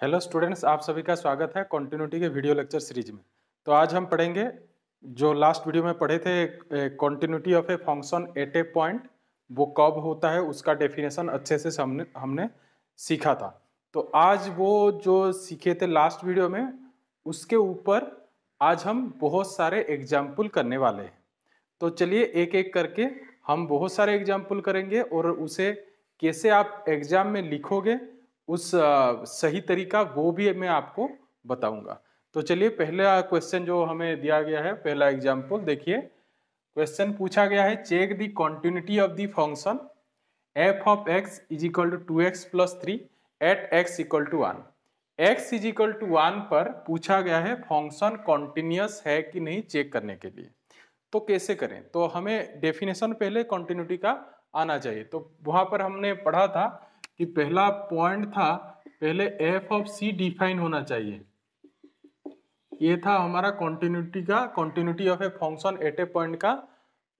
Hello students, आप सभी का स्वागत है कॉन्टिन्यूटी के वीडियो लेक्चर सीरीज में। तो आज हम पढ़ेंगे जो लास्ट वीडियो में पढ़े थे continuity of a function at a point, वो कब होता है उसका डेफिनेशन अच्छे से हमने सीखा था। तो आज वो जो सीखे थे लास्ट वीडियो में उसके ऊपर आज हम बहुत सारे एग्जाम्पल करने वाले हैं। तो चलिए एक एक करके हम बहुत सारे एग्जाम्पल करेंगे और उसे कैसे आप एग्जाम में लिखोगे उस सही तरीका वो भी मैं आपको बताऊंगा। तो चलिए पहला क्वेश्चन जो हमें दिया गया है, पहला एग्जाम्पल देखिए। क्वेश्चन पूछा गया है, check the continuity of the function f of x is equal to 2x plus 3 at x equal to 1। X is equal to 1 पर पूछा गया है फंक्शन कॉन्टिन्यूअस है कि नहीं चेक करने के लिए। तो कैसे करें? तो हमें डेफिनेशन पहले कॉन्टिन्यूटी का आना चाहिए। तो वहां पर हमने पढ़ा था कि पहला पॉइंट था, पहले एफ ऑफ सी डिफाइन होना चाहिए। ये था हमारा continuity of a function at a point का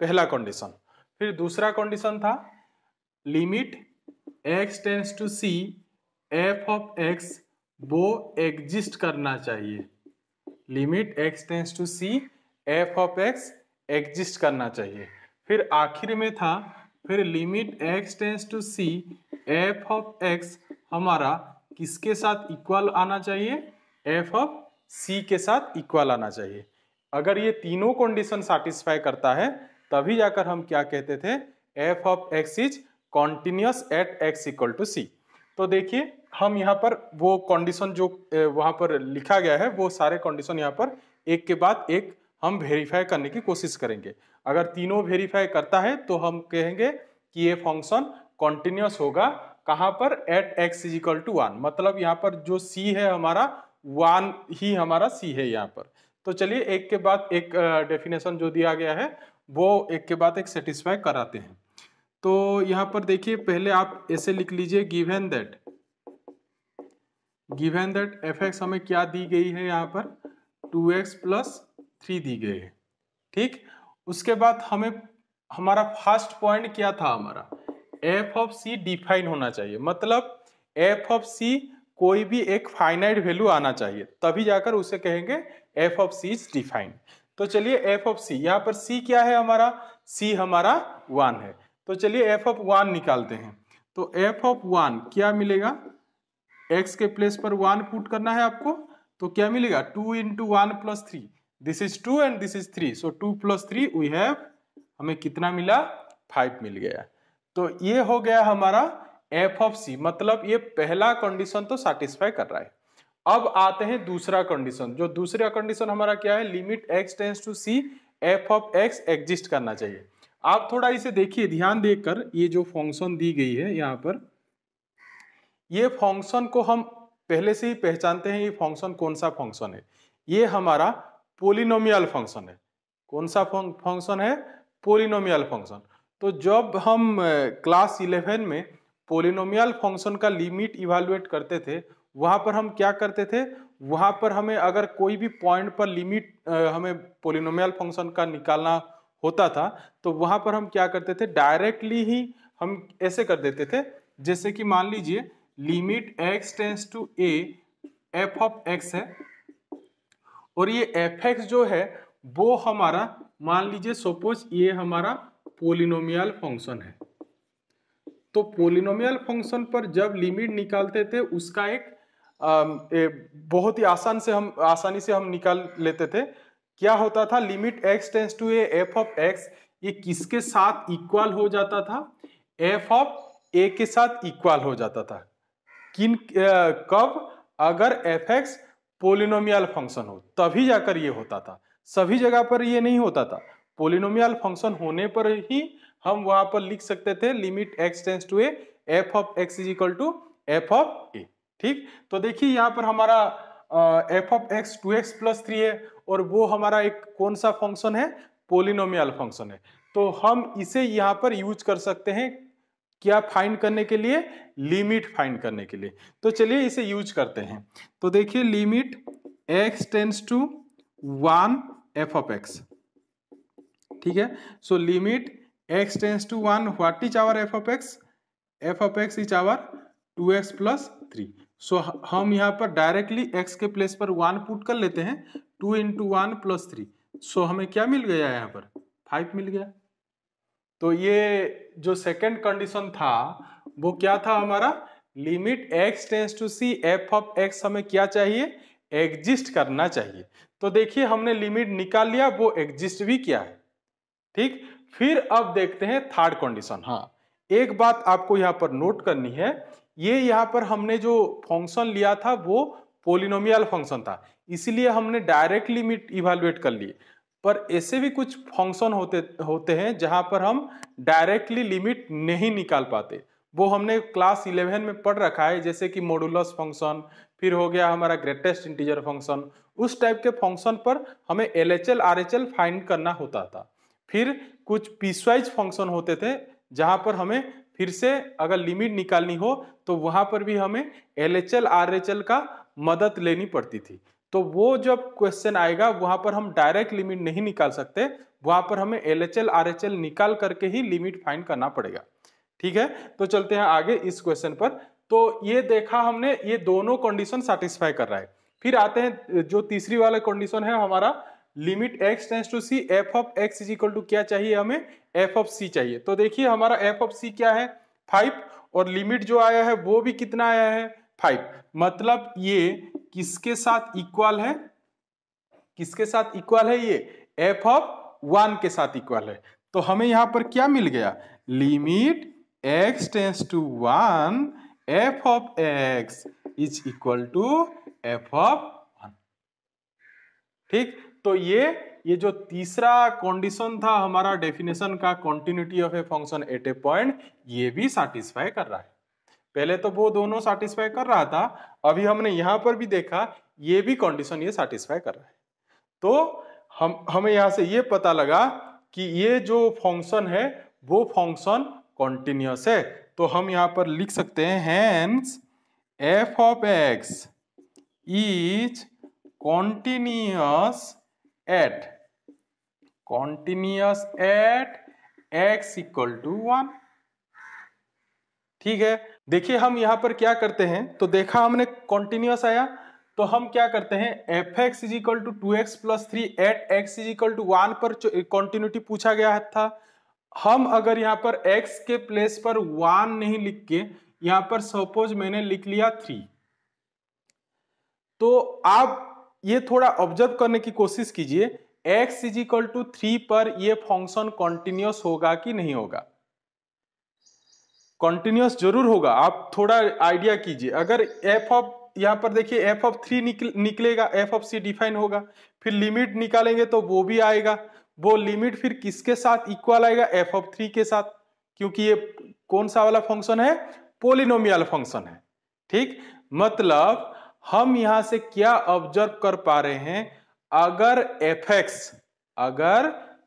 पहला कंडीशन। फिर दूसरा कंडीशन था limit x tends to c f of x वो एग्जिस्ट करना चाहिए। Limit x tends to c f of x exist करना चाहिए। फिर आखिर में था फिर limit x tends to c f of x हमारा किसके साथ इक्वल आना चाहिए? एफ ऑफ सी के साथ इक्वल आना चाहिए। अगर ये तीनों कंडीशन सैटिस्फाई करता है तभी जाकर हम क्या कहते थे, f of x is continuous at x equal to c. तो देखिए हम यहाँ पर वो कंडीशन जो वहां पर लिखा गया है वो सारे कंडीशन यहाँ पर एक के बाद एक हम वेरीफाई करने की कोशिश करेंगे। अगर तीनों वेरीफाई करता है तो हम कहेंगे कि ये फंक्शन कॉन्टिन्यूअस होगा। कहाँ पर? At x is equal to 1। मतलब यहाँ पर जो सी है हमारा 1 ही हमारा सी है यहाँ पर। तो चलिए एक के बाद एक डेफिनेशन जो दिया गया है वो एक के बाद एक सेटिस्फाई कराते हैं। तो यहाँ पर देखिए पहले आप ऐसे लिख लीजिए, गिवन दैट एफ एक्स हमें क्या दी गई है यहाँ पर 2x प्लस 3 दी गई है। ठीक, उसके बाद हमें हमारा फर्स्ट पॉइंट क्या था, हमारा एफ ऑफ सी डिफाइन होना चाहिए। मतलब एफ ऑफ सी कोई भी एक फाइनाइट वैल्यू आना चाहिए तभी जाकर उसे कहेंगे f of c is defined. तो चलिए एफ ऑफ सी, यहाँ पर सी क्या है हमारा? सी हमारा 1 है। तो चलिए एफ ऑफ 1 निकालते हैं। तो एफ ऑफ 1 क्या मिलेगा? एक्स के प्लेस पर 1 पुट करना है आपको, तो क्या मिलेगा? 2 into 1 plus 3, this is 2 and this is 3, so 2 plus 3 we have, हमें कितना मिला? 5 मिल गया। तो ये हो गया हमारा एफ ऑफ सी। मतलब ये पहला कंडीशन तो सैटिस्फाई कर रहा है। अब आते हैं दूसरा कंडीशन। जो दूसरा कंडीशन हमारा क्या है? Limit x tends to c f of x exist करना चाहिए। आप थोड़ा इसे देखिए ध्यान देकर, ये जो फंक्शन दी गई है यहाँ पर, ये फंक्शन को हम पहले से ही पहचानते हैं। ये फंक्शन कौन सा फंक्शन है? ये हमारा पोलिनोमियल फंक्शन है। कौन सा फंक्शन है? Polynomial function. तो जब हम क्लास 11 में पोलिनोमियल फंक्शन का लिमिट इवैल्यूएट करते थे, वहां पर हम क्या करते थे? वहां पर हमें अगर कोई भी पॉइंट पर लिमिट हमें पोलिनोमियल फंक्शन का निकालना होता था तो वहां पर हम क्या करते थे? डायरेक्टली ही हम ऐसे कर देते थे, जैसे कि मान लीजिए limit x tends to a f of x है, और ये एफ एक्स जो है वो हमारा, मान लीजिए सपोज ये हमारा पोलिनोमियल फंक्शन है। तो पोलिनोमियल फंक्शन पर जब लिमिट निकालते थे उसका एक बहुत ही आसानी से हम निकाल लेते थे। क्या होता था? Limit x tends to a f of x, ये किसके साथ इक्वल हो जाता था? एफ ऑफ ए के साथ इक्वल हो जाता था। कब? अगर एफ एक्स पोलिनोमियल फंक्शन हो तभी जाकर ये होता था। सभी जगह पर ये नहीं होता था। पोलिनोमियल फंक्शन होने पर ही हम वहां पर लिख सकते थे limit x tends to a f of x is equal to f of a. ठीक, तो देखिए यहाँ पर हमारा F of x 2x plus 3 है और वो हमारा एक कौन सा फंक्शन है? पोलिनोमियल फंक्शन है। तो हम इसे यहाँ पर यूज कर सकते हैं क्या फाइंड करने के लिए? लिमिट फाइंड करने के लिए। तो चलिए इसे यूज करते हैं। तो देखिए limit x tends to 1 f of x, ठीक है। So limit x tends to 1, what is our f of x? F of x is our 2x plus 3। So हम यहाँ पर डायरेक्टली x के प्लेस पर 1 पुट कर लेते हैं, 2 इंटू 1 प्लस 3। सो हमें क्या मिल गया यहाँ पर 5 मिल गया। तो ये जो सेकंड कंडीशन था वो क्या था हमारा, limit x tends to c f of x हमें क्या चाहिए, एग्जिस्ट करना चाहिए। तो देखिए हमने लिमिट निकाल लिया, वो एग्जिस्ट भी किया है। ठीक, फिर अब देखते हैं थर्ड कंडीशन। हाँ, एक बात आपको यहाँ पर नोट करनी है, ये यहाँ पर हमने जो फंक्शन लिया था वो पोलिनोमियल फंक्शन था, इसलिए हमने डायरेक्ट लिमिट इवैल्यूएट कर ली। पर ऐसे भी कुछ फंक्शन होते हैं जहां पर हम डायरेक्टली लिमिट नहीं निकाल पाते, वो हमने क्लास 11 में पढ़ रखा है, जैसे कि मॉडुलस फंक्शन, फिर हो गया हमारा ग्रेटेस्ट इंटीजर फंक्शन। उस टाइप के फंक्शन पर हमें LHL RHL फाइंड करना होता था। फिर कुछ पीसवाइज फंक्शन होते थे जहां पर हमें फिर से अगर लिमिट निकालनी हो तो वहां पर भी हमें LHL RHL का मदद लेनी पड़ती थी। तो वो जब क्वेश्चन आएगा वहां पर हम डायरेक्ट लिमिट नहीं निकाल सकते, वहां पर हमें LHL RHL निकाल करके ही लिमिट फाइंड करना पड़ेगा। ठीक है, तो चलते हैं आगे इस क्वेश्चन पर। तो ये देखा हमने, ये दोनों कंडीशन सेटिस्फाई कर रहा है। फिर आते हैं जो तीसरी वाला कंडीशन है हमारा, limit x tends to c f of x is equal to क्या चाहिए हमें, f ऑफ c चाहिए। तो देखिए हमारा f ऑफ c क्या है 5, और लिमिट जो आया है वो भी कितना आया है 5। मतलब ये किसके साथ इक्वल है, किसके साथ इक्वल है, ये f ऑफ 1 के साथ इक्वल है। तो हमें यहां पर क्या मिल गया, limit x tends to 1 f of x is equal to f of 1। ठीक, तो ये जो तीसरा कंडीशन था हमारा डेफिनेशन का, continuity of a function at a point, ये भी सेटिस्फाई कर रहा है। पहले तो वो दोनों सेटिस्फाई कर रहा था, अभी हमने यहां पर भी देखा ये भी कंडीशन ये सेटिस्फाई कर रहा है। तो हमें यहां से ये पता लगा कि ये जो फंक्शन है वो फंक्शन कॉन्टिन्यूअस है। तो हम यहां पर लिख सकते हैं hence f of x is continuous at x equal to 1। ठीक है, देखिए हम यहां पर क्या करते हैं, तो देखा हमने कॉन्टिन्यूअस आया, तो हम क्या करते हैं fx is equal to 2x plus 3 at x is equal to 1 पर कॉन्टिन्यूटी पूछा गया था। हम अगर यहाँ पर x के प्लेस पर 1 नहीं लिख के यहाँ पर सपोज मैंने लिख लिया 3, तो आप ये थोड़ा ऑब्जर्व करने की कोशिश कीजिए, x इज इक्वल टू 3 पर ये फंक्शन कॉन्टिन्यूअस होगा कि नहीं होगा। कॉन्टिन्यूअस जरूर होगा, आप थोड़ा आइडिया कीजिए। अगर f ऑफ, यहाँ पर देखिए f ऑफ 3 निकलेगा, f ऑफ c डिफाइन होगा, फिर लिमिट निकालेंगे तो वो भी आएगा। वो लिमिट फिर किसके साथ इक्वल आएगा, f ऑफ 3 के साथ, क्योंकि ये कौन सा वाला फंक्शन है, पोलिनोमियल फंक्शन है। ठीक, मतलब हम यहां से क्या ऑब्जर्व कर पा रहे हैं, अगर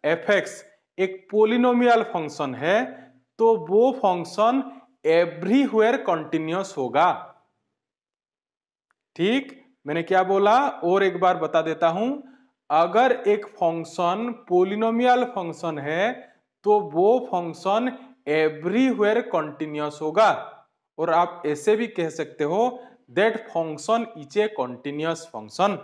fx एक पोलिनोमियल फंक्शन है तो वो फंक्शन एवरीवेयर कॉन्टिन्यूअस होगा। ठीक, मैंने क्या बोला और एक बार बता देता हूं, अगर एक फंक्शन पोलिनोमियल फंक्शन है तो वो फंक्शन एवरीवेयर कॉन्टिन्यूअस होगा। और आप ऐसे भी कह सकते हो that function is a continuous function.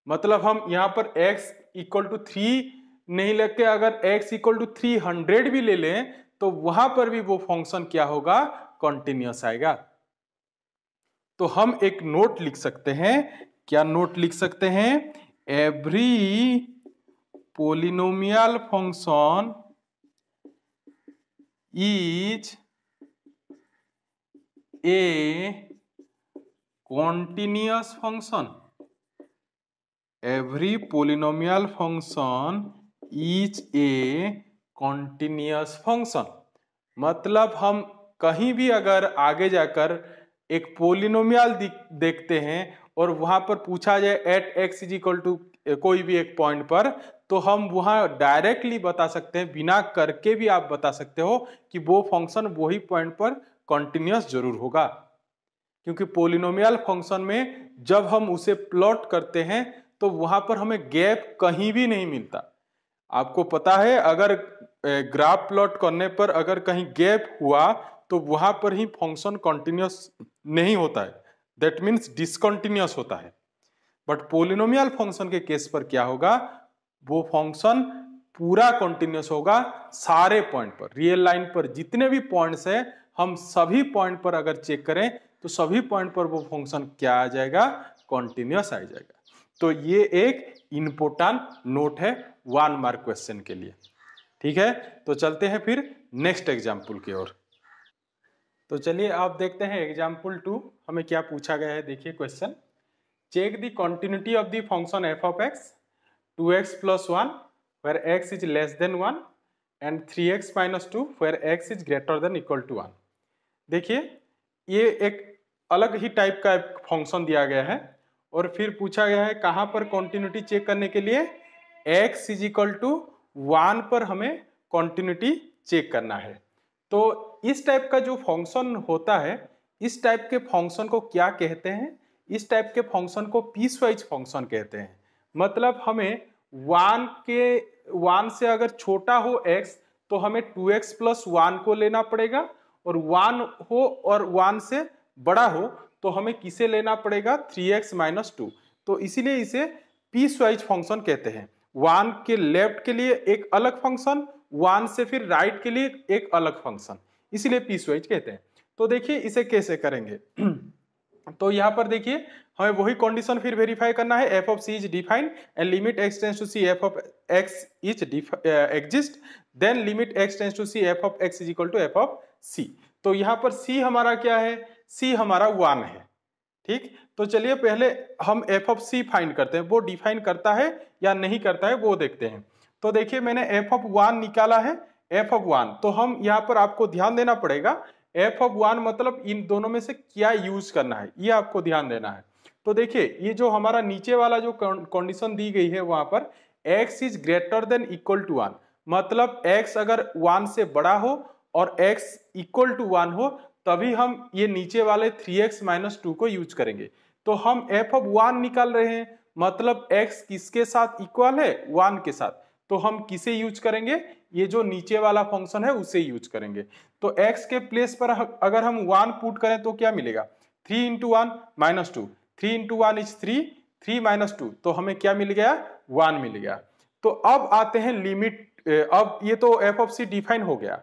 मतलब हम यहां पर x इक्वल टू 3 नहीं लेके अगर x इक्वल टू 300 भी ले लें तो वहां पर भी वो फंक्शन क्या होगा, कॉन्टिन्यूअस आएगा। तो हम एक नोट लिख सकते हैं, क्या नोट लिख सकते हैं, every polynomial function is a continuous function. Every polynomial function is a continuous function. मतलब हम कहीं भी अगर आगे जाकर एक पोलिनोमियल देखते हैं और वहां पर पूछा जाए at x is equal to कोई भी एक पॉइंट पर, तो हम वहां डायरेक्टली बता सकते हैं, बिना करके भी आप बता सकते हो कि वो फंक्शन वही पॉइंट पर कॉन्टिन्यूअस जरूर होगा। क्योंकि पोलिनोमियल फंक्शन में जब हम उसे प्लॉट करते हैं तो वहां पर हमें गैप कहीं भी नहीं मिलता। आपको पता है अगर ग्राफ प्लॉट करने पर अगर कहीं गैप हुआ तो वहां पर ही फंक्शन कॉन्टिन्यूअस नहीं होता है। दैट मीन्स डिसकंटिन्यूअस होता है। बट पोलिनोमियल फंक्शन के केस पर क्या होगा, वो फंक्शन पूरा कंटिन्यूअस होगा सारे पॉइंट पर, रियल लाइन पर जितने भी पॉइंट्स है हम सभी पॉइंट पर अगर चेक करें तो सभी पॉइंट पर वो फंक्शन क्या आ जाएगा, कंटिन्यूअस आ जाएगा। तो ये एक इंपोर्टेंट नोट है 1 मार्क क्वेश्चन के लिए। ठीक है, तो चलते हैं फिर नेक्स्ट एग्जाम्पल की ओर। तो चलिए आप देखते हैं एग्जाम्पल 2 हमें क्या पूछा गया है। देखिए question, check the continuity of the function f of x 2x plus 1 where x is less than 1 and 3x minus 2 where x is greater than equal to 1। देखिए ये एक अलग ही टाइप का फंक्शन दिया गया है और फिर पूछा गया है कहाँ पर कॉन्टिन्यूटी चेक करने के लिए, x इज इक्वल टू 1 पर हमें कॉन्टिन्यूटी चेक करना है। तो इस टाइप का जो फंक्शन होता है, इस टाइप के फंक्शन को क्या कहते हैं, इस टाइप के फंक्शन को पीसवाइज फंक्शन कहते हैं। मतलब हमें 1 से अगर छोटा हो x तो हमें 2x plus 1 को लेना पड़ेगा, और 1 हो और 1 से बड़ा हो तो हमें किसे लेना पड़ेगा, 3x minus 2। तो इसीलिए इसे पीसवाइज फंक्शन कहते हैं। 1 के लेफ्ट के लिए एक अलग फंक्शन, 1 से फिर राइट के लिए एक अलग फंक्शन, इसीलिए पीसवाइज कहते हैं। तो देखिए इसे कैसे करेंगे तो यहाँ पर देखिए हमें वही कंडीशन फिर वेरीफाई करना है, f of c is defined and limit x tends to c f of x is exist, then limit x tends to c f of x is equal to f of c. तो यहाँ पर सी हमारा क्या है, सी हमारा 1 है। ठीक, तो चलिए पहले हम एफ ऑफ सी फाइंड करते हैं, वो डिफाइन करता है या नहीं करता है वो देखते हैं। तो देखिए मैंने एफ ऑफ 1 निकाला है, एफ ऑफ 1, तो हम यहाँ पर आपको ध्यान देना पड़ेगा एफ ऑफ 1 मतलब इन दोनों में से क्या यूज करना है, ये आपको ध्यान देना है। तो देखिए ये जो हमारा नीचे वाला जो कंडीशन दी गई है वहां पर x is greater than equal to 1, मतलब x अगर 1 से बड़ा हो और x इक्वल टू 1 हो तभी हम ये नीचे वाले 3x minus 2 को यूज करेंगे। तो हम f ऑफ 1 निकाल रहे हैं, मतलब x किसके साथ इक्वल है, 1 के साथ, तो हम किसे यूज करेंगे, ये जो नीचे वाला फंक्शन है उसे यूज करेंगे। तो x के प्लेस पर अगर हम 1 पुट करें तो क्या मिलेगा, 3 into 1 minus 2, 3 into 1 is 3, 3 minus 2 तो हमें क्या मिल गया, 1 मिल गया। तो अब आते हैं लिमिट, अब ये तो एफ ऑफ सी डिफाइन हो गया।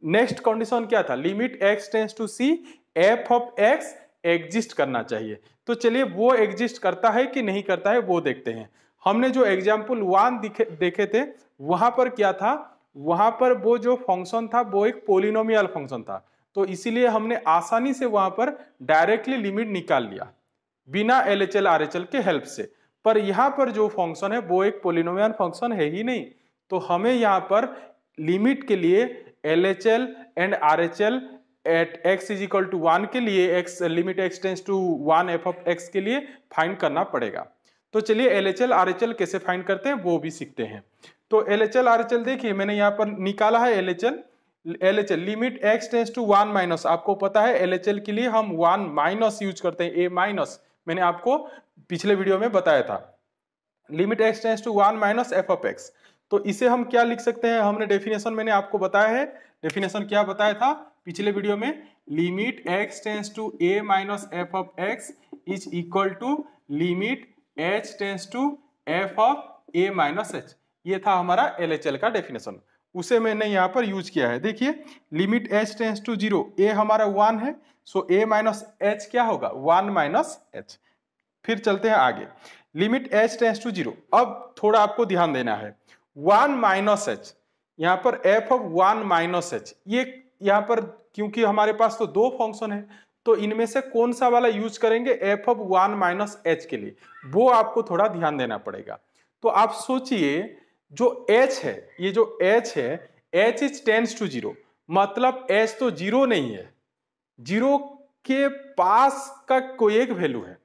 नेक्स्ट कंडीशन क्या था, limit x tends to c f of x exist करना चाहिए। तो चलिए वो एग्जिस्ट करता है कि नहीं करता है वो देखते हैं। हमने जो एग्जाम्पल 1 देखे थे वहां पर क्या था, वहां पर वो जो फंक्शन था वो एक पोलिनोमियल फंक्शन था, तो इसीलिए हमने आसानी से वहां पर डायरेक्टली लिमिट निकाल लिया बिना LHL RHL के हेल्प से। पर यहाँ पर जो फंक्शन है वो एक पोलिनोमियल फंक्शन है ही नहीं, तो हमें यहाँ पर लिमिट के लिए LHL and RHL at x is equal to 1 के लिए, x limit x tends to 1 f of x के लिए फाइंड करना पड़ेगा। तो चलिए LHL RHL कैसे फाइंड करते हैं वो भी सीखते हैं। तो LHL RHL देखिए मैंने यहाँ पर निकाला है LHL limit x tends to 1 minus, आपको पता है LHL के लिए हम 1 माइनस यूज करते हैं, a माइनस, मैंने आपको पिछले वीडियो में बताया था। Limit x tends to 1 minus f of x, तो इसे हम क्या लिख सकते हैं, हमने डेफिनेशन मैंने आपको बताया है, डेफिनेशन क्या बताया था पिछले वीडियो में, limit x tends to a minus f of x is equal to limit h tends to f of a minus h, ये था हमारा LHL का डेफिनेशन, उसे मैंने यहाँ पर यूज किया है। देखिए limit h tends to 0, a हमारा 1 है, सो a माइनस h क्या होगा, 1 माइनस h। फिर चलते हैं आगे, लिमिट h टेंस टू 0, अब थोड़ा आपको ध्यान देना है, 1 माइनस h, यहाँ पर f ऑफ 1 माइनस h, ये यहाँ पर क्योंकि हमारे पास तो दो फंक्शन है तो इनमें से कौन सा वाला यूज करेंगे f ऑफ 1 माइनस h के लिए, वो आपको थोड़ा ध्यान देना पड़ेगा। तो आप सोचिए जो h है, ये जो h है, h इज टेंस टू 0, मतलब h तो 0 नहीं है, 0 के पास का कोई एक वैल्यू है,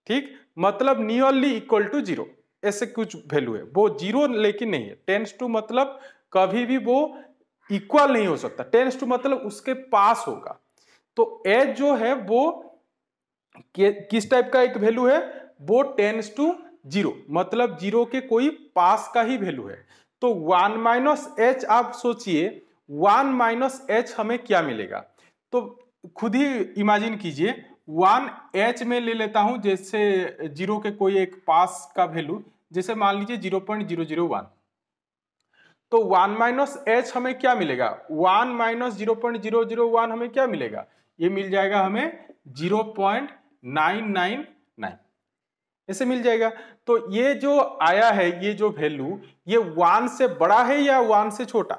ठीक, मतलब नियरली इक्वल टू 0 ऐसे कुछ वैल्यू है, वो 0 लेकिन नहीं है। टेंस टू मतलब कभी भी वो इक्वल नहीं हो सकता, टेंस टू मतलब उसके पास होगा। तो h जो है वो किस टाइप का एक वैल्यू है, वो टेंस टू 0 मतलब 0 के कोई पास का ही वैल्यू है। तो 1 माइनस h, आप सोचिए 1 माइनस h हमें क्या मिलेगा, तो खुद ही इमेजिन कीजिए 1h में ले लेता हूं, जैसे जीरो के कोई एक पास का वैल्यू, जैसे मान लीजिए 0.001, तो 1 माइनस एच हमें क्या मिलेगा, 1 माइनस 0.001 हमें क्या मिलेगा, ये मिल जाएगा हमें 0.999 ऐसे मिल जाएगा। तो ये जो आया है, ये जो वैल्यू, ये 1 से बड़ा है या 1 से छोटा,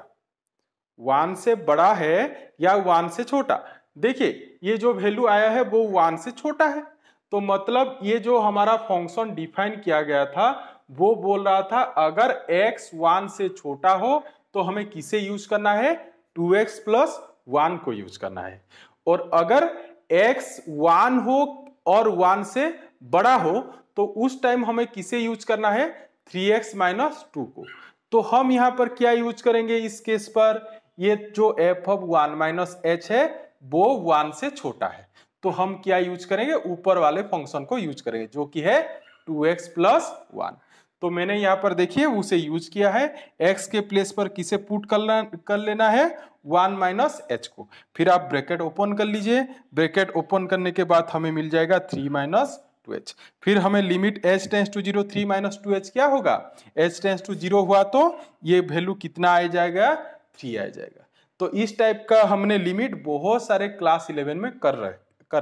1 से बड़ा है या 1 से छोटा। देखिए ये जो वैल्यू आया है वो 1 से छोटा है, तो मतलब ये जो हमारा फंक्शन डिफाइन किया गया था वो बोल रहा था अगर x 1 से छोटा हो तो हमें किसे यूज करना है, 2x प्लस 1 को यूज करना है, और अगर x 1 हो और 1 से बड़ा हो तो उस टाइम हमें किसे यूज करना है, 3x माइनस 2 को। तो हम यहां पर क्या यूज करेंगे इस केस पर, ये जो f ऑफ 1 माइनस एच है वो 1 से छोटा है, तो हम क्या यूज करेंगे, ऊपर वाले फंक्शन को यूज करेंगे जो कि है 2x प्लस 1। तो मैंने यहां पर देखिए उसे यूज किया है, x के प्लेस पर किसे पुट कर लेना है, 1 माइनस एच को। फिर आप ब्रैकेट ओपन कर लीजिए, ब्रैकेट ओपन करने के बाद हमें मिल जाएगा 3 माइनस 2h। फिर हमें limit h tends to 0 3 minus 2h क्या होगा, h टेंस टू 0 हुआ तो ये वैल्यू कितना आ जाएगा, 3 आ जाएगा। तो इस टाइप का हमने लिमिट बहुत सारे क्लास 11 में कर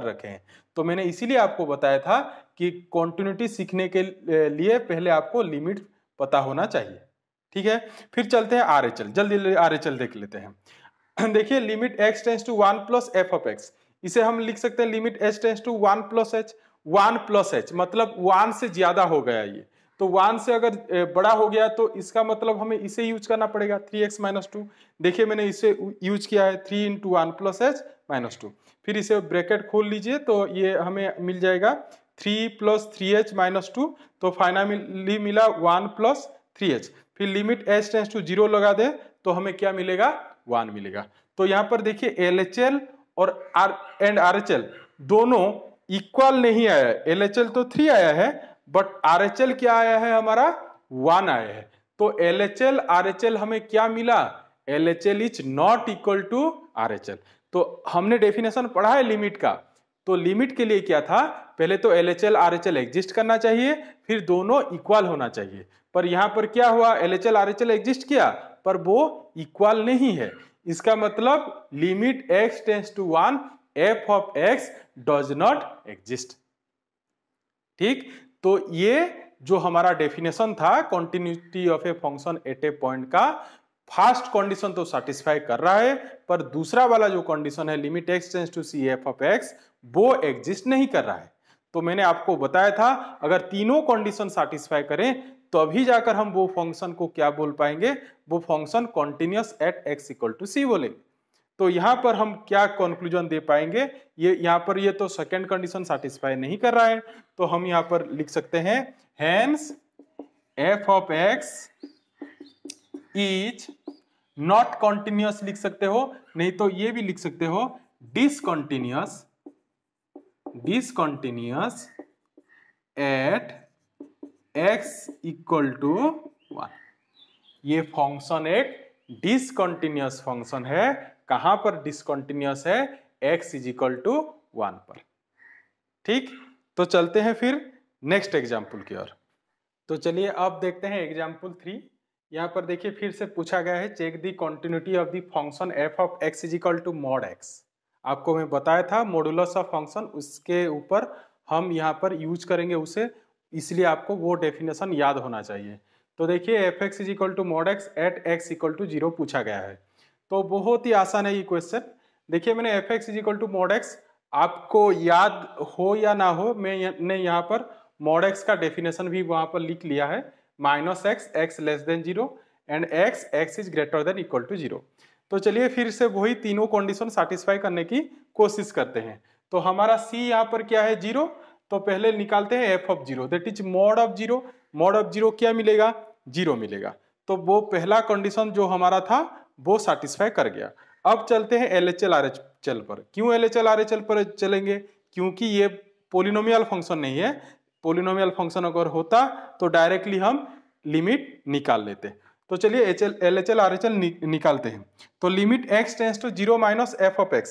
रखे हैं। तो मैंने इसीलिए आपको बताया था कि कॉन्टिन्यूटी सीखने के लिए पहले आपको लिमिट पता होना चाहिए, ठीक है। फिर चलते हैं RHL, जल्दी RHL देख लेते हैं। देखिए limit x tends to 1 plus f of x, इसे हम लिख सकते हैं limit h tends to 1 plus h, 1 plus h मतलब 1 से ज्यादा हो गया ये, तो 1 से अगर बड़ा हो गया तो इसका मतलब हमें इसे यूज करना पड़ेगा 3x माइनस 2। देखिए मैंने इसे यूज किया है 3 इंटू 1 प्लस h माइनस 2। फिर इसे ब्रैकेट खोल लीजिए तो ये हमें मिल जाएगा 3 प्लस 3h माइनस 2, तो फाइनली मिला 1 प्लस 3h। फिर लिमिट h टेंस टू 0 लगा दे तो हमें क्या मिलेगा, 1 मिलेगा। तो यहाँ पर देखिए LHL और RHL दोनों इक्वल नहीं आया है, LHL तो 3 आया है बट RHL क्या आया है, हमारा 1 आया है। तो LHL RHL हमें क्या मिला, LHL is not equal to RHL। तो हमने डेफिनेशन पढ़ा है लिमिट का, तो लिमिट के लिए क्या था, पहले तो LHL RHL एग्जिस्ट करना चाहिए, फिर दोनों इक्वल होना चाहिए। पर यहां पर क्या हुआ, LHL RHL एग्जिस्ट किया पर वो इक्वल नहीं है, इसका मतलब limit x tends to 1 f of x does not exist. ठीक, तो ये जो हमारा डेफिनेशन था continuity of a function at a point का, फर्स्ट कंडीशन तो सेटिस्फाई कर रहा है, पर दूसरा वाला जो कंडीशन है limit x tends to c f of x वो एग्जिस्ट नहीं कर रहा है। तो मैंने आपको बताया था अगर तीनों कंडीशन सेटिस्फाई करें तो अभी जाकर हम वो फंक्शन को क्या बोल पाएंगे, वो function continuous at x equal to c बोलेंगे। तो यहां पर हम क्या कंक्लूजन दे पाएंगे, ये यहां पर ये तो सेकंड कंडीशन सेटिस्फाई नहीं कर रहा है, तो हम यहां पर लिख सकते हैं hence f of x is not continuous लिख सकते हो, नहीं तो ये भी लिख सकते हो discontinuous at x equal to 1। ये फंक्शन एक डिसकंटिन्यूअस फंक्शन है, कहां पर डिसकंटिन्यूअस है, x इज इक्वल टू 1 पर। ठीक, तो चलते हैं फिर नेक्स्ट एग्जाम्पल की ओर। तो चलिए अब देखते हैं एग्जाम्पल 3। यहां पर देखिए फिर से पूछा गया है check the continuity of the function f of x is equal to mod x। आपको मैं बताया था मॉडुलस ऑफ फंक्शन, उसके ऊपर हम यहाँ पर यूज करेंगे उसे, इसलिए आपको वो डेफिनेशन याद होना चाहिए। तो देखिए f x is equal to mod x at x equal to 0 पूछा गया है, तो बहुत ही आसान है ये क्वेश्चन। देखिए मैंने f x is equal to mod x, आपको याद हो या ना हो, मैंने यहाँ पर मॉड एक्स का डेफिनेशन भी वहां पर लिख लिया है, minus x x less than 0 and x x is greater than equal to 0। तो चलिए फिर से वही तीनों कंडीशन सेटिस्फाई करने की कोशिश करते हैं। तो हमारा c यहाँ पर क्या है, 0, तो पहले निकालते हैं f of 0 that is mod of 0। Mod of 0 क्या मिलेगा, 0 मिलेगा, तो वो पहला कंडीशन जो हमारा था वो सेटिस्फाई कर गया। अब चलते हैं LHL RHL पर। क्यों LHL RHL पर चलेंगे, क्योंकि ये पोलिनोमियल फंक्शन नहीं है, पोलिनोमियल फंक्शन अगर होता तो डायरेक्टली हम लिमिट निकाल लेते। तो चलिए LHL RHL निकालते हैं। तो limit x tends to 0 minus f of x,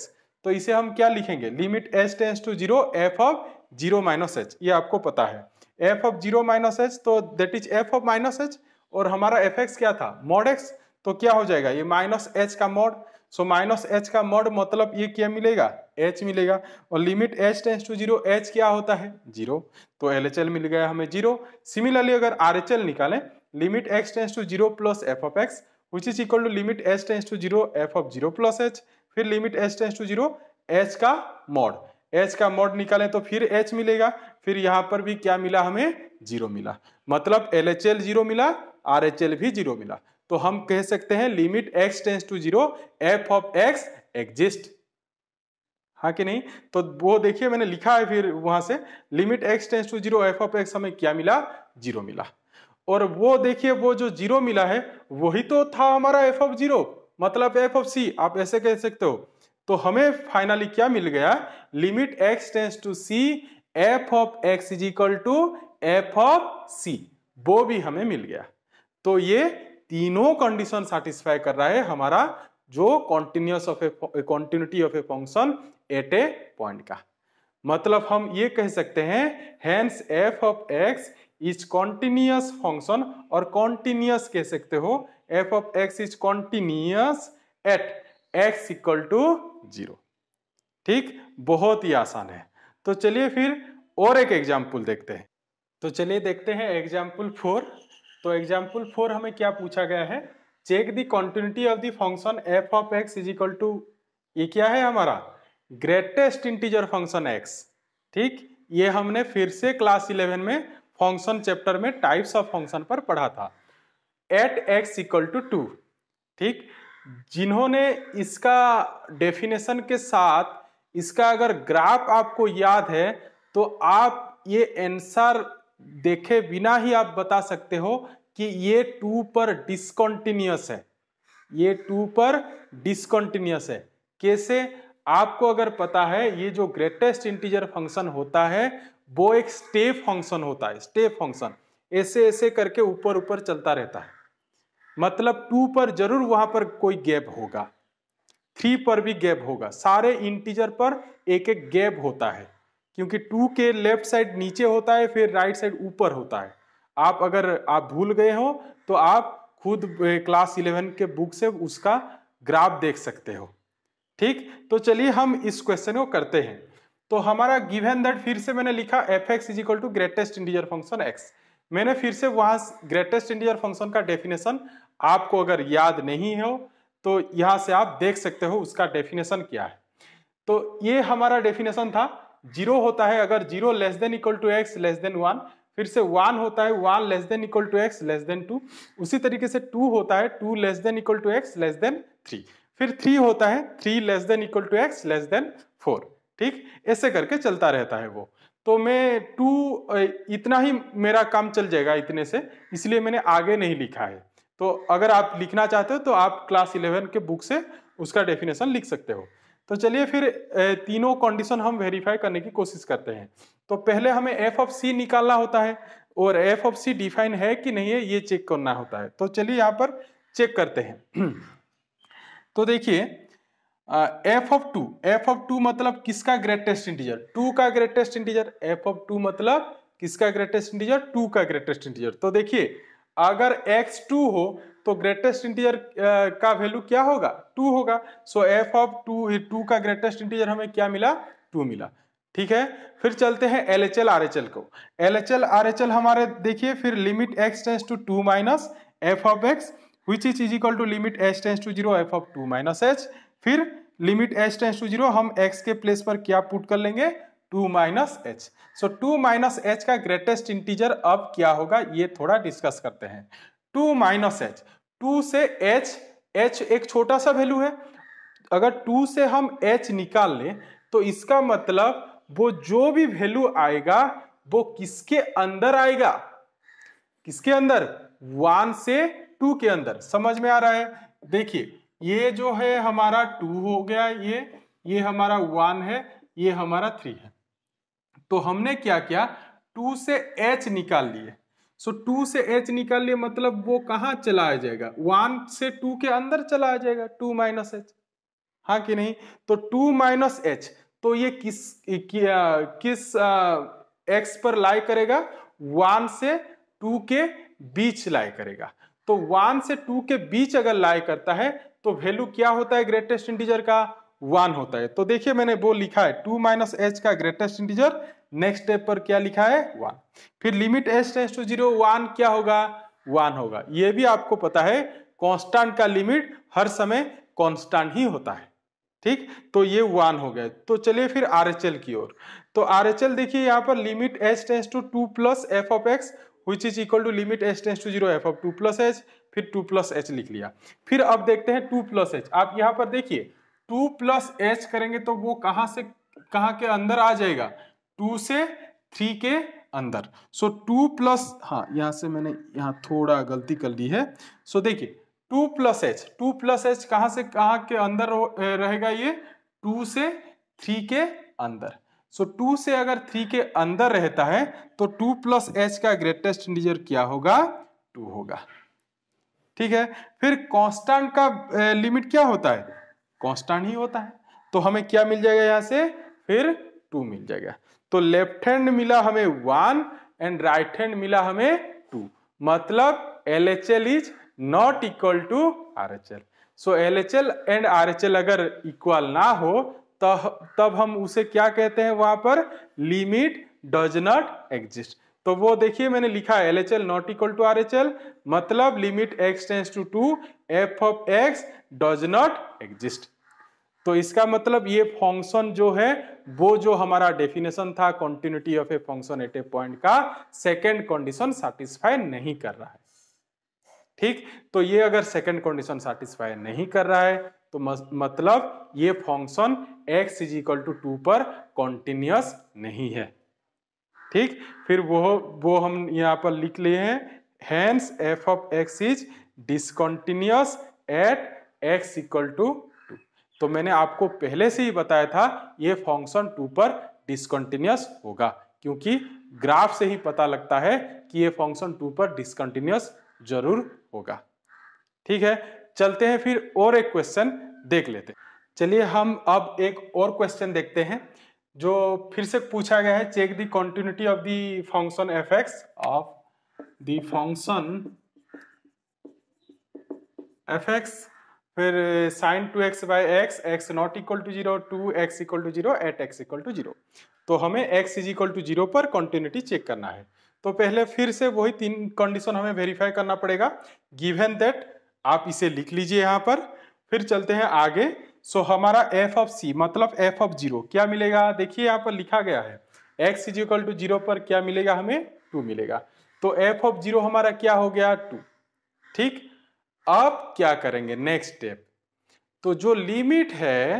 तो इसे हम क्या लिखेंगे, limit h tends to 0 f of 0 minus h, ये आपको पता है f ऑफ 0 माइनस h, तो that is f of minus h, और हमारा fx क्या था, मॉड x, तो क्या हो जाएगा ये माइनस h का मॉड, सो माइनस h का मॉड मतलब ये क्या मिलेगा, h मिलेगा, और limit h tends to 0 h क्या होता है 0, तो LHL मिल गया हमें 0। सिमिलरली अगर RHL निकालें, limit x tends to 0 plus f of x which is equal to limit h tends to 0 f of 0 plus h, फिर limit h tends to 0 h का मॉड, h का मॉड निकालें तो फिर h मिलेगा, फिर यहाँ पर भी क्या मिला हमें 0 मिला, मतलब LHL 0 मिला, RHL भी 0 मिला, तो हम कह सकते हैं limit x tends to 0 f of x exist, हाँ कि नहीं। तो वो देखिए मैंने लिखा है फिर वहां से, limit x tends to 0 f of x हमें क्या मिला 0 मिला, और वो देखिए वो जो 0 मिला है वही तो था हमारा f ऑफ 0, मतलब f ऑफ c, आप ऐसे कह सकते हो। तो हमें फाइनली क्या मिल गया, limit x tends to c f of x is equal to f of c, वो भी हमें मिल गया। तो ये तीनों कंडीशन सेटिस्फाई कर रहा है हमारा जो continuity of a function at a point का, मतलब हम ये कह सकते हैं hence f of x is continuous function, और कॉन्टिन्यूअस कह सकते हो f of x is continuous at x equal to 0। ठीक, बहुत ही आसान है। तो चलिए फिर और एक एग्जाम्पल देखते हैं, तो चलिए देखते हैं एग्जाम्पल 4। तो एग्जाम्पल 4 हमें क्या पूछा गया है, check the continuity of the function f of x is equal to, ये क्या है हमारा ग्रेटेस्ट इंटीजर फंक्शन x। ठीक, ये हमने फिर से क्लास 11 में फंक्शन चैप्टर में टाइप्स ऑफ फंक्शन पर पढ़ा था, एट x इक्वल टू 2। ठीक, जिन्होंने इसका डेफिनेशन के साथ इसका अगर ग्राफ आपको याद है तो आप ये आंसर देखे बिना ही आप बता सकते हो कि ये 2 पर डिसकंटिन्यूअस है, ये 2 पर डिसकंटिन्यूअस है। कैसे, आपको अगर पता है ये जो ग्रेटेस्ट इंटीजर फंक्शन होता है वो एक स्टेप फंक्शन होता है, स्टेप फंक्शन ऐसे ऐसे करके ऊपर ऊपर चलता रहता है, मतलब 2 पर जरूर वहां पर कोई गैप होगा, 3 पर भी गैप होगा, सारे इंटीजर पर एक एक गैप होता है, क्योंकि 2 के लेफ्ट साइड नीचे होता है, फिर राइट साइड ऊपर होता है। आप अगर आप भूल गए हो तो आप खुद क्लास 11 के बुक से उसका ग्राफ देख सकते हो। ठीक, तो चलिए हम इस क्वेश्चन को करते हैं। तो हमारा गिवन दैट, फिर से मैंने लिखा f x is equal to greatest integer function x, मैंने फिर से वहां ग्रेटेस्ट इंटीजर फंक्शन का डेफिनेशन आपको अगर याद नहीं हो तो यहां से आप देख सकते हो उसका डेफिनेशन क्या है। तो ये हमारा डेफिनेशन था, 0 होता है अगर 0 less than equal to x less than 1, फिर से 1 होता है 1 less than equal to x less than 2, उसी तरीके से 2 होता है 2 less than equal to x less than 3, फिर 3 होता है 3 less than equal to x less than 4। ठीक, ऐसे करके चलता रहता है वो। तो मैं 2 इतना ही मेरा काम चल जाएगा इतने से, इसलिए मैंने आगे नहीं लिखा है। तो अगर आप लिखना चाहते हो तो आप क्लास 11 के बुक से उसका डेफिनेशन लिख सकते हो। तो चलिए फिर तीनों कंडीशन हम वेरीफाई करने की कोशिश करते हैं। तो पहले हमें एफ ऑफ सी निकालना होता है, और एफ ऑफ सी डिफाइन है कि नहीं है ये चेक करना होता है। तो चलिए यहाँ पर चेक करते हैं। तो देखिए एफ ऑफ टू मतलब किसका ग्रेटेस्ट इंटीजर, 2 का ग्रेटेस्ट इंटीजर, एफ ऑफ 2 मतलब किसका ग्रेटेस्ट इंटीजर, 2 का ग्रेटेस्ट इंटीजर। तो देखिए अगर x2 हो तो ग्रेटेस्ट इंटीजर का वैल्यू क्या होगा 2 होगा, सो एफ ऑफ 2 का ग्रेटेस्ट इंटीजर हमें क्या मिला 2 मिला। ठीक है, फिर चलते हैं LHL RHL को। LHL RHL हमारे देखिए फिर limit x tends to 2 minus f of x which is equal to limit h tends to 0 f of 2 minus h, फिर लिमिट h टेंस टू 0 हम x के प्लेस पर क्या पुट कर लेंगे 2 माइनस h। सो 2 माइनस h का greatest integer अब क्या होगा ये थोड़ा डिस्कस करते हैं। 2 माइनस h, 2 से h एक छोटा सा वैल्यू है, अगर 2 से हम h निकाल लें तो इसका मतलब वो जो भी वैल्यू आएगा वो किसके अंदर आएगा, किसके अंदर 1 से 2 के अंदर। समझ में आ रहा है, देखिए ये जो है हमारा 2 हो गया, ये हमारा 1 है, ये हमारा 3 है। तो हमने क्या किया 2 से h निकाल लिए, सो 2 से h निकाल लिए मतलब वो कहां चला आ जाएगा 1 से 2 के अंदर चला आ जाएगा 2 माइनस h, हाँ कि नहीं? तो 2 माइनस एच, तो ये किस एक्स पर लाई करेगा? 1 से 2 के बीच लाई करेगा। तो 1 से 2 के बीच अगर लाई करता है तो वैल्यू क्या होता है ग्रेटेस्ट इंटीजर का? 1 होता है। तो देखिए मैंने वो लिखा है 2 माइनस एच का ग्रेटेस्ट इंटीजर, नेक्स्ट स्टेप पर क्या लिखा है? 1। फिर लिमिट एच टेंड्स टू 0, 1 क्या होगा? 1 होगा। ये भी आपको पता है कांस्टेंट का लिमिट हर समय कांस्टेंट ही होता है, ठीक? तो ये 1 हो गया। तो चलिए फिर आरएचएल की ओर। तो आरएचएल देखिए यहाँ पर limit h tends to 2 plus f of x which is equal to limit h tends to 0 f of 2 plus h, फिर 2 प्लस एच लिख लिया। फिर अब देखते हैं 2 प्लस एच। आप यहाँ पर देखिए 2 प्लस एच करेंगे तो वो कहां से कहां के अंदर आ जाएगा? 2 से 3 के अंदर। सो 2 प्लस, हाँ यहां से मैंने यहाँ थोड़ा गलती कर ली है। सो देखिए 2 प्लस एच, 2 प्लस एच कहां से कहां के अंदर रहेगा? ये 2 से 3 के अंदर। सो 2 से अगर 3 के अंदर रहता है तो 2 प्लस एच का ग्रेटेस्ट इंटीजर क्या होगा? 2 होगा, ठीक है। फिर कांस्टेंट का लिमिट क्या होता है? कांस्टेंट ही होता है। तो हमें क्या मिल जाएगा यहाँ से? फिर 2 मिल जाएगा। तो लेफ्ट हैंड मिला हमें 1 एंड राइट हैंड मिला हमें 2, मतलब LHL is not equal to RHL। So LHL and RHL अगर इक्वल ना हो तब हम उसे क्या कहते हैं? वहां पर लिमिट डज नॉट एग्जिस्ट। तो वो देखिए मैंने लिखा है LHL not equal to RHL, मतलब limit x tends to 2 f of x does not exist. तो इसका मतलब ये फंक्शन जो है वो जो हमारा डेफिनेशन था continuity of a function at a point का, सेकेंड कंडीशन सैटिस्फाई नहीं कर रहा है, ठीक? तो ये अगर सेकेंड कंडीशन सैटिस्फाई नहीं कर रहा है तो मतलब ये function x is equal to 2 पर कॉन्टिन्यूअस नहीं है, ठीक? फिर वो हम यहाँ पर लिख लिए हैं, hence f of x is discontinuous at x equal to 2। तो मैंने आपको पहले से ही बताया था ये फंक्शन 2 पर डिसकंटिन्यूअस होगा, क्योंकि ग्राफ से ही पता लगता है कि ये फंक्शन 2 पर डिसकंटिन्यूअस जरूर होगा, ठीक है। चलते हैं फिर और एक क्वेश्चन देख लेते हैं। चलिए हम अब एक और क्वेश्चन देखते हैं जो फिर से पूछा गया है। Check the continuity of the function f x of the function f x, फिर sine 2x by x, x not equal to 0, 2x equal to 0 at x equal to 0। तो हमें x इज इक्वल टू 0 पर continuity check करना है। तो पहले फिर से वही 3 कंडीशन हमें वेरीफाई करना पड़ेगा। गिवन दैट आप इसे लिख लीजिए यहाँ पर। फिर चलते हैं आगे। सो हमारा f ऑफ c मतलब f ऑफ 0 क्या मिलेगा? देखिए यहाँ पर लिखा गया है x इज इक्वल टू 0 पर क्या मिलेगा? हमें 2 मिलेगा। तो f ऑफ 0 हमारा क्या हो गया? 2, ठीक। अब क्या करेंगे? नेक्स्ट स्टेप, तो जो लिमिट है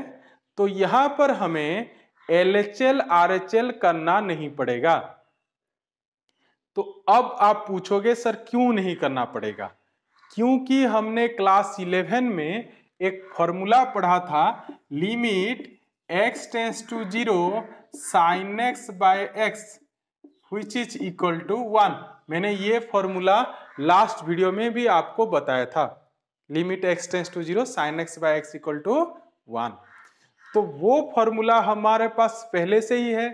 तो यहां पर हमें LHL RHL करना नहीं पड़ेगा। तो अब आप पूछोगे सर क्यों नहीं करना पड़ेगा? क्योंकि हमने क्लास 11 में एक फॉर्मूला पढ़ा था, limit x tends to 0 sine x bye x which is equal to 1। मैंने ये फॉर्मूला लास्ट वीडियो में भी आपको बताया था, limit x tends to 0 sine x bye x equal to 1। तो वो फॉर्मूला हमारे पास पहले से ही है,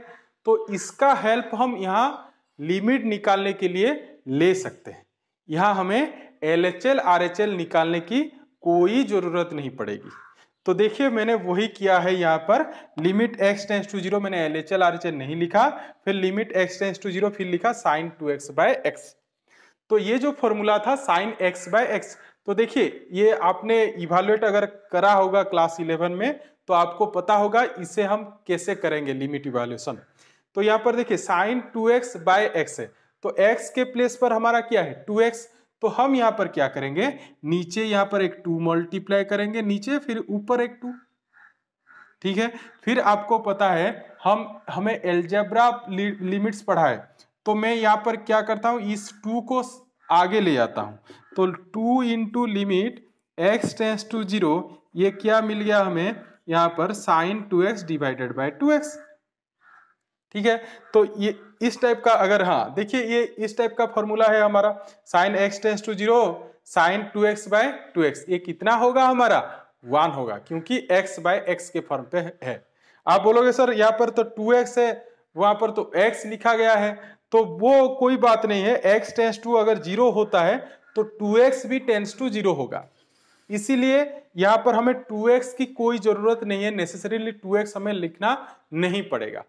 तो इसका हेल्प हम यहाँ लिमिट निकालने के लिए ले सकते हैं। यहाँ हमें LHL RHL निकालने की कोई जरूरत नहीं पड़ेगी। तो देखिए मैंने वही किया है यहाँ पर, लिमिट x टेंड्स टू 0 मैंने LHL RHL नहीं लिखा, फिर लिमिट x टेंड्स टू 0 फिर लिखा साइन 2x बाय x। तो ये जो फॉर्मूला था साइन x बाय x, तो देखिए ये आपने इवेलुएट अगर करा होगा क्लास 11 में तो आपको पता होगा इसे हम कैसे करेंगे लिमिट इवेल्यूएशन। तो यहाँ पर देखिए साइन 2x बाय x है, तो x के प्लेस पर हमारा क्या है? 2x। तो हम यहाँ पर क्या करेंगे? नीचे यहाँ पर एक 2 मल्टीप्लाई करेंगे नीचे, फिर ऊपर एक 2, ठीक है। फिर आपको पता है हमें एलजेब्रा लिमिट्स पढ़ा है, तो मैं यहाँ पर क्या करता हूँ, इस 2 को आगे ले जाता हूँ। तो 2 into limit x tends to 0, ये क्या मिल गया हमें यहाँ पर? Sign 2x divided by 2x, ठीक है। तो ये इस टाइप का अगर, हाँ देखिए ये इस टाइप का फॉर्मूला है हमारा, sine x tends to 0 sine 2x by 2x, ये कितना होगा हमारा? 1 होगा, क्योंकि x बाय x के फॉर्म पे है। आप बोलोगे सर यहाँ पर तो 2x है, वहां पर तो x लिखा गया है, तो वो कोई बात नहीं है। x टेंस टू अगर 0 होता है तो 2x भी टेंस टू 0 होगा, इसीलिए यहाँ पर हमें 2x की कोई जरूरत नहीं है, नेसेसरीली 2x हमें लिखना नहीं पड़ेगा।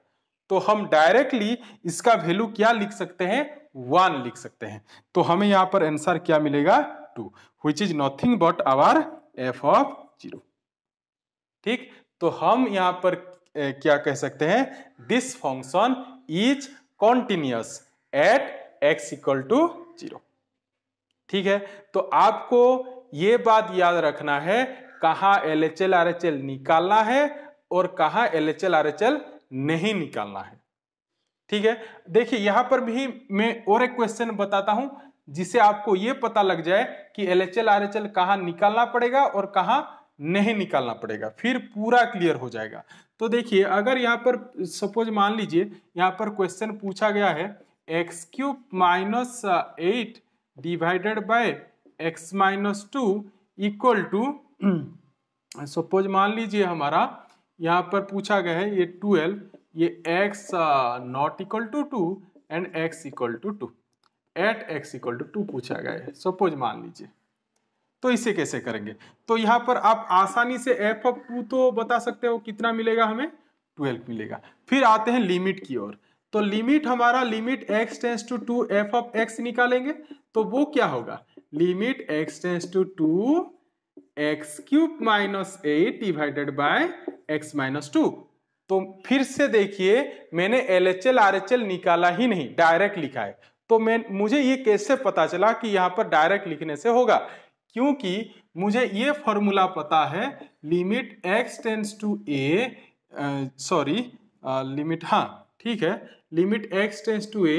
तो हम डायरेक्टली इसका वैल्यू क्या लिख सकते हैं, 1 लिख सकते हैं। तो हमें यहाँ पर आंसर क्या मिलेगा, 2, which is nothing but our f of 0। ठीक, तो हम यहाँ पर क्या कह सकते हैं, this function is continuous at x equal to 0। ठीक है, तो आपको ये बात याद रखना है, कहाँ LHL RHL निकालना है और कहाँ LHL RHL नहीं निकालना है। ठीक है, देखिए यहां पर भी मैं और एक क्वेश्चन बताता हूं जिसे आपको ये पता लग जाए कि LHL RHL कहाँ निकालना पड़ेगा और कहाँ नहीं निकालना पड़ेगा, फिर पूरा क्लियर हो जाएगा। तो देखिए, अगर यहाँ पर सपोज मान लीजिए यहाँ पर क्वेश्चन पूछा गया है x³ minus 8 divided by x minus 2 equal to, suppose मान लीजिए हमारा यहाँ पर पूछा गया है ये 12, ये x not equal to 2 and x equal to 2 at x equal to 2 पूछा गया है, सपोज मान लीजिए। तो इसे कैसे करेंगे, तो यहाँ पर आप आसानी से f ऑफ 2 तो बता सकते हो कितना मिलेगा, हमें 12 मिलेगा। फिर आते हैं लिमिट की ओर, तो लिमिट हमारा limit x tends to 2 f of x निकालेंगे, तो वो क्या होगा, limit x tends to 2 x³ minus 8 divided by x minus 2। तो फिर से देखिए, मैंने LHL RHL निकाला ही नहीं, डायरेक्ट लिखा है। तो मुझे ये कैसे पता चला कि यहाँ पर डायरेक्ट लिखने से होगा, क्योंकि मुझे ये फॉर्मूला पता है, limit x tends to a, sorry limit, हाँ ठीक है, limit x tends to a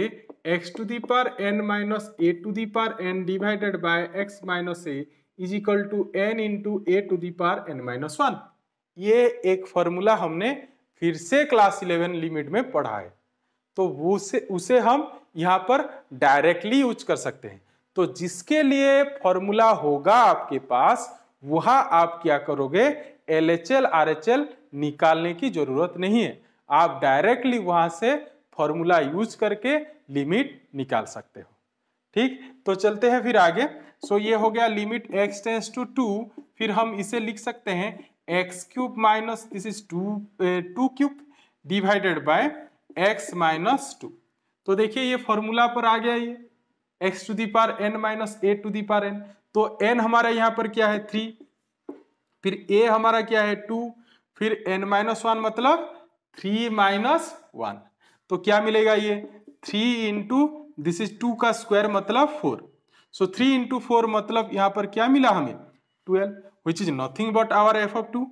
x to the power n minus a to the power n divided by x minus a is equal to n into a to the power n minus 1। ये एक formula हमने फिर से class 11 limit में पढ़ा है, तो उसे हम यहाँ पर डायरेक्टली यूज कर सकते हैं। तो जिसके लिए फॉर्मूला होगा आपके पास, वहां आप क्या करोगे, LHL RHL निकालने की जरूरत नहीं है, आप डायरेक्टली वहां से फॉर्मूला यूज करके लिमिट निकाल सकते हो। ठीक, तो चलते हैं फिर आगे। सो ये हो गया लिमिट x टेंस टू 2, फिर हम इसे लिख सकते हैं x³ minus this is 2³ divided by x minus 2। तो देखिए ये फॉर्मूला पर आ गया, ये x to the power n minus a to the power n। तो n हमारा यहाँ पर क्या है 3, फिर a हमारा क्या है 2, फिर n माइनस 1 मतलब 3 माइनस 1। तो क्या मिलेगा, ये 3 इंटू दिस इज 2 का स्क्वायर मतलब 4। सो 3 इंटू 4 मतलब यहाँ पर क्या मिला हमें 12, which is nothing but our f of 2।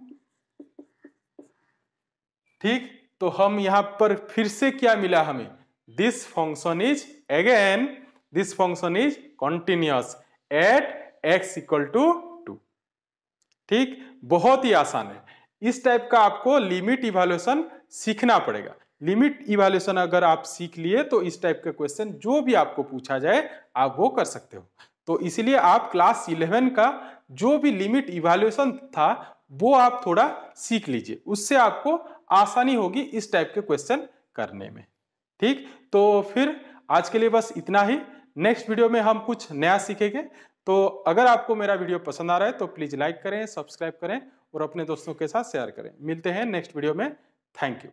ठीक, तो हम यहाँ पर फिर से क्या मिला हमें, this function is again, this function is continuous at x equal to 2। ठीक, बहुत ही आसान है। इस टाइप का आपको लिमिट इवैल्यूएशन सीखना पड़ेगा। लिमिट इवैल्यूएशन अगर आप सीख लिए तो इस टाइप के क्वेश्चन जो भी आपको पूछा जाए आप वो कर सकते हो। तो इसलिए आप क्लास 11 का जो भी लिमिट इवैल्यूएशन था वो आप थोड़ा सीख लीजिए, उससे आपको आसानी होगी इस टाइप के क्वेश्चन करने में। ठीक, तो फिर आज के लिए बस इतना ही। नेक्स्ट वीडियो में हम कुछ नया सीखेंगे। तो अगर आपको मेरा वीडियो पसंद आ रहा है तो प्लीज लाइक करें, सब्सक्राइब करें और अपने दोस्तों के साथ शेयर करें। मिलते हैं नेक्स्ट वीडियो में। Thank you.